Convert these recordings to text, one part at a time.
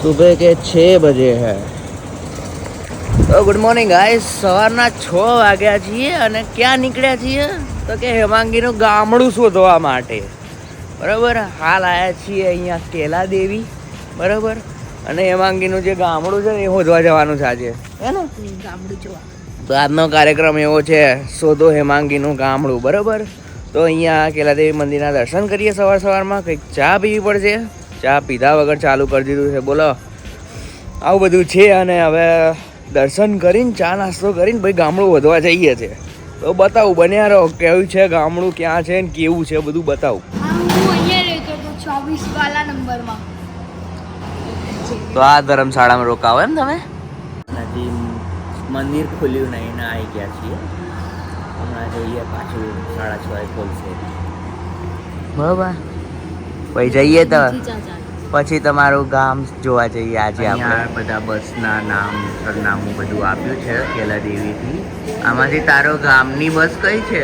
सुबह के 6 बजे है। तो गुड मॉर्निंग गाइस, સવારના 6 વાગ્યા છીએ અને ક્યાં નીકળ્યા છીએ તો કે હેમાંગીનું ગામડું શોધવા માટે. બરાબર, હાલ આવ્યા છીએ અહીંયા કેલા દેવી. બરાબર, અને હેમાંગીનું જે ગામડું છે ને એ શોધવા જવાનું છે આજે, હે ને? ગામડું જોવા. તો આજનો કાર્યક્રમ એવો છે, શોધો હેમાંગીનું ગામડું. બરાબર, તો અહીંયા કેલા દેવી મંદિરના દર્શન કરીએ. સવારમાં કંઈક ચા પીવી પડશે. ચા પીધા વગર ચાલુ કરી દીધું છે, બોલો. આવું બધું છે. અને હવે દર્શન કરીને ચા નાસ્તો કરીને ભાઈ ગામડું વધવા જઈએ છે. તો બતાવું, બન્યા રહો. કેવું છે ગામડું, ક્યાં છે ને કેવું છે બધું બતાવું. તો આ ધર્મશાળામાં રોકાવો એમ તમે? હજી મંદિર ખુલ્યું નહીં ને આવી ગયા છીએ. હમણાં જઈએ, પાછું 6:30 ખોલશે. બરાબર, પછી જઈએ તો પછી તમારું ગામ જોવા જઈએ. આજે આપણે બધા બસના નામ સરનામું બધું આપ્યું છે કેલા દેવીથી. આમાંથી તારો ગામની બસ કઈ છે?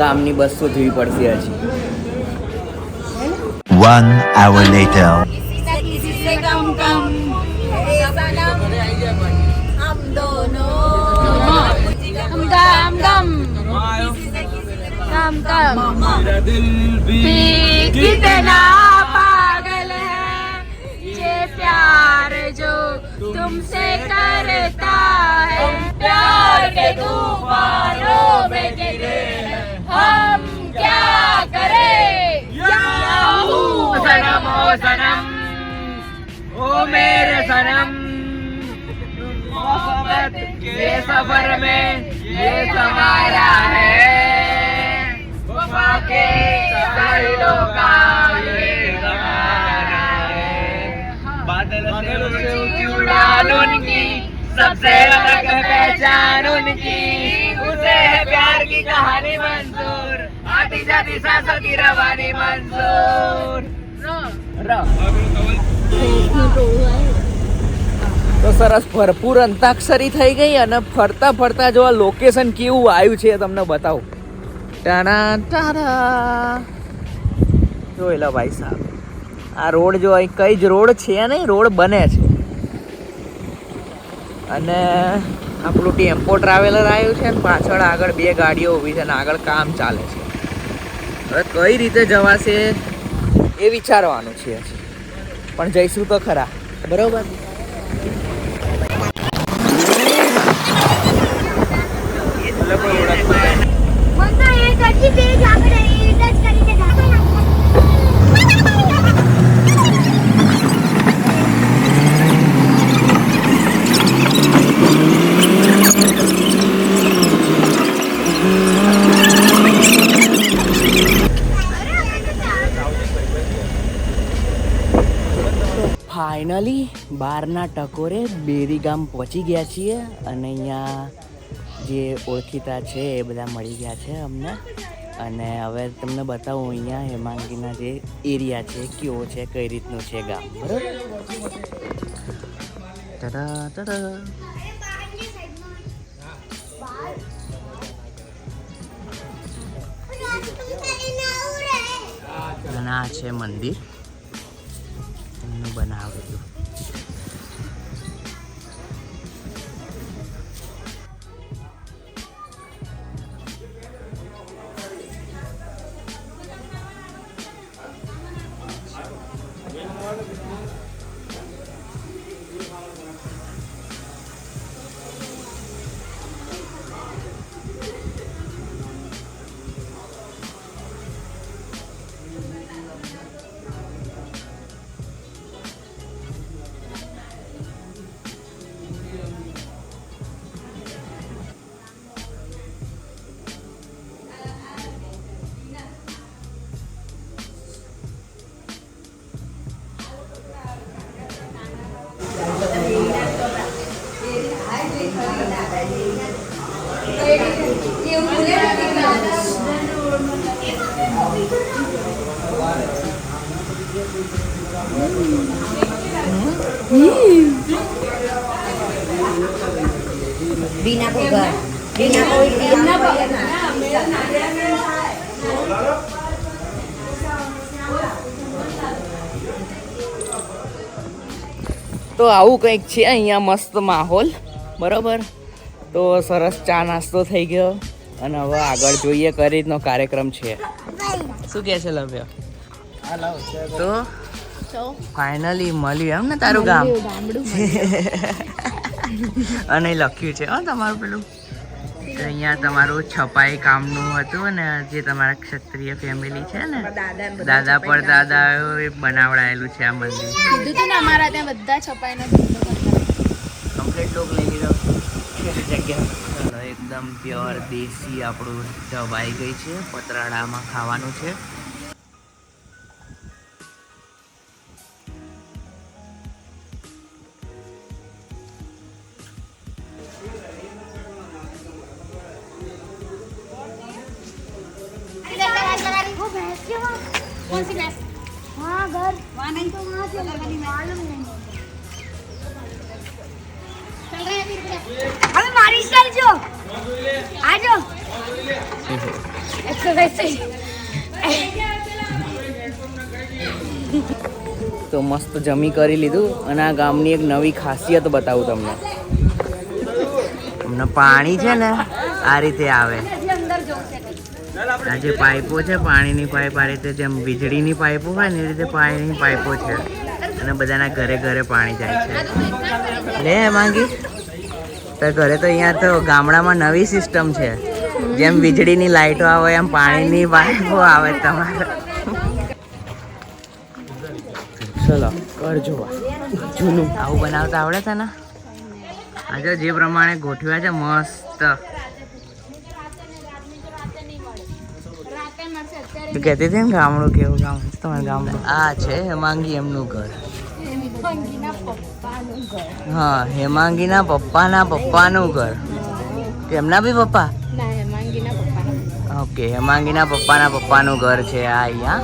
ગામની બસ શોધવી પડશે હજી. 1 hour later. मेरा दिल भी कितना पागल है, ये प्यार जो तुमसे करता है, प्यार के तूफानों में गिरे हम क्या करें, सनम ओ सनम ओ मेरे सनम, मोहब्बत के सफर में ये सवारा है, के साहिलों का ये ज़माना है, बादल से ऊंची उड़ान उनकी, सबसे अलग पहचान उनकी, उसे है प्यार की कहानी मंजूर, आती जाती सांसों की रवानी मंजूर. તો સરસ ભરપૂર અંતાક્ષરી થઈ ગઈ. અને ફરતા ફરતા જો આ લોકેશન કેવું આવ્યું છે તમને બતાવું. જોઈ લો ભાઈ સાહેબ, આ રોડ જો અહીં કઈ જ રોડ છે ને, રોડ બને છે. અને આપણું ટેમ્પો ટ્રાવેલર આવ્યું છે ને પાછળ આગળ 2 ગાડીઓ ઊભી છે ને આગળ કામ ચાલે છે. હવે કઈ રીતે જવાશે એ વિચારવાનું છે હજી, પણ જઈશું તો ખરા. બરોબર. ફાઇનલી 12ના ટકોરે બેરી ગામ પહોંચી ગયા છીએ. અને અહીંયા જે ઓળખીતા છે એ બધા મળી ગયા છે અમને. અને હવે તમને બતાવું અહીંયા હેમાંગીના જે એરિયા છે કેવો છે, કઈ રીતનું છે ગામ. બરાબર. અને આ છે મંદિર એમનું બનાવેલું. Bina ko ba? Bina ko તો આવું કંઈક છે અહીંયા મસ્ત માહોલ, બરાબર. તો સરસ ચા નાસ્તો થઈ ગયો અને હવે આગળ જોઈએ કઈ રીતનો કાર્યક્રમ છે. શું કહે છે લવ્ય? તો ફાઇનલી મળ્યું એમ ને તારું ગામ અને લખ્યું છે તમારું પેલું તો અહીંયા તમારું છપાઈ કામનું હતું ને જે તમારા ક્ષત્રિય ફેમિલી છે ને દાદા પર દાદા બનાવડાયેલું છે આ મંદિર. કીધું તું ને અમારા ત્યાં બધા છપાઈના કમ્પ્લીટ લોક લઈ લીધો જગ્યા એકદમ પ્યોર દેશી આપણું દવાઈ ગઈ છે. પતરાળામાં ખાવાનું છે. कौन सी भैंस? हाँ घर वहाँ नहीं तो वहाँ से मालूम नहीं. चल रहे हैं अरे मारी चल जो आ जाओ एक्सरसाइज તો મસ્ત જમી કરી લીધું અને આ ગામની એક નવી ખાસિયત બતાવું તમને. તમને પાણી છે ને આ રીતે આવે. આ જે પાઇપો છે પાણીની પાઇપ આ રીતે જેમ વીજળીની પાઇપો હોય ને એ રીતે પાણીની પાઇપો છે અને બધાના ઘરે ઘરે પાણી જાય છે. લે માંગી તો ઘરે તો અહીંયા તો ગામડામાં નવી સિસ્ટમ છે. જેમ વીજળીની લાઈટો આવે એમ પાણીની પાઇપો આવે તમારે. ચલો કરજો જૂનું આવું બનાવતા આવડે છે ને. આજે જે પ્રમાણે ગોઠવ્યા છે મસ્ત. તું કહેતી હતી ને ગામડું કેવું ગામ છે તમારું ગામડું. આ છે હેમાંગી એમનું ઘર. હા હેમાંગીના પપ્પાનું ઘર. એમના બી પપ્પા? ઓકે હેમાંગીના પપ્પાનું ઘર છે આ અહીંયા.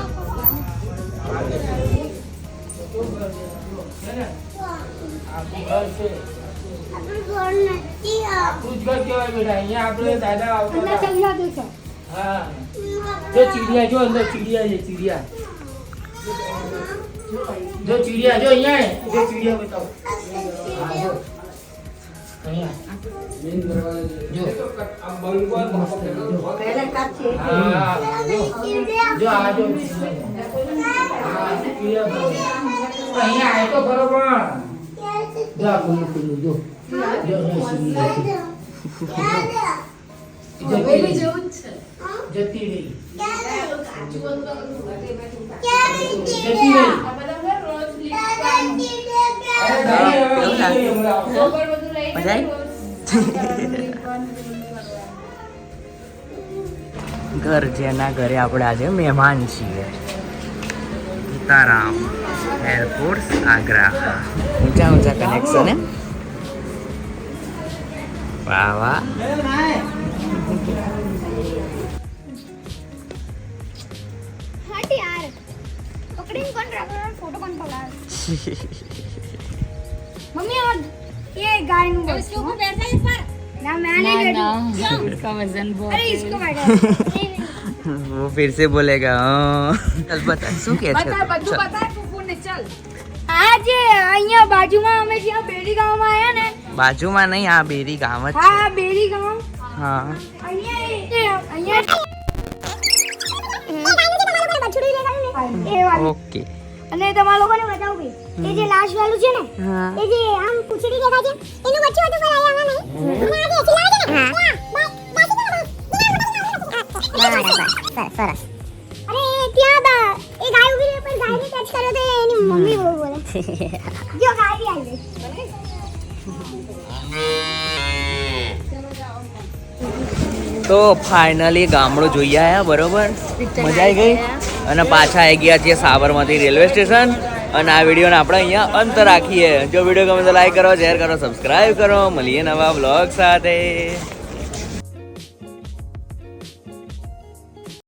जो चिड़िया जो अंदर चिड़िया है चिड़िया जो चिड़िया जो यहाँ है जो चिड़िया बताओ जो पहले कब से जो आ जो यहाँ आए तो बरोबर जो कुल्लू कुल्लू जो जो जती रही ઘર જેના ઘરે આપણે આજે મહેમાન છીએ. સીતારામ એરપોર્ટ આગ્રા. ઊંચા ઊંચા કનેક્શન હે. વાહ વાહ. मम्मी और ये गाय नु इसके ऊपर बैठ जा इस पर ना मैं नहीं बैठूं इसका वजन बहुत अरे इसको बैठा वो फिर से बोलेगा चल बता શું કે છે બતા બધું બતા તું ને ચલ આજે અહીંયા બાજુમાં અમે જ્યાં બેરી ગામમાં આયા ને બાજુમાં નહીં આ બેરી ગામ જ હા બેરી ગામ હા અહીંયા ઓકે. અને તમારા લોકોને બતાવું કે એ જે લાસ્ટ વાળું છે ને એ જે આમ પૂછડી દેખાય છે એનું વચ્ચે હતું પર આયા નહીં અને આ જે ચલાવે છે ને સરસ. અરે ત્યાં એ ગાય ઉભી રહી પણ ગાયને ટચ કર્યો તો એની મમ્મી બહુ બોલે જો ગાય બી આવી ગઈ. તો ફાઇનલી ગામડું જોઈ આવ્યા બરોબર. મજા આવી ગઈ અને પાછા આવી ગયા છીએ સાબરમતી રેલવે સ્ટેશન. અને આ વિડીયોને આપણે અહીંયા અંત રાખીએ. જો વિડીયો ગમે તો લાઈક કરો, શેર કરો, સબસ્ક્રાઈબ કરો. મળીએ નવા બ્લોગ સાથે.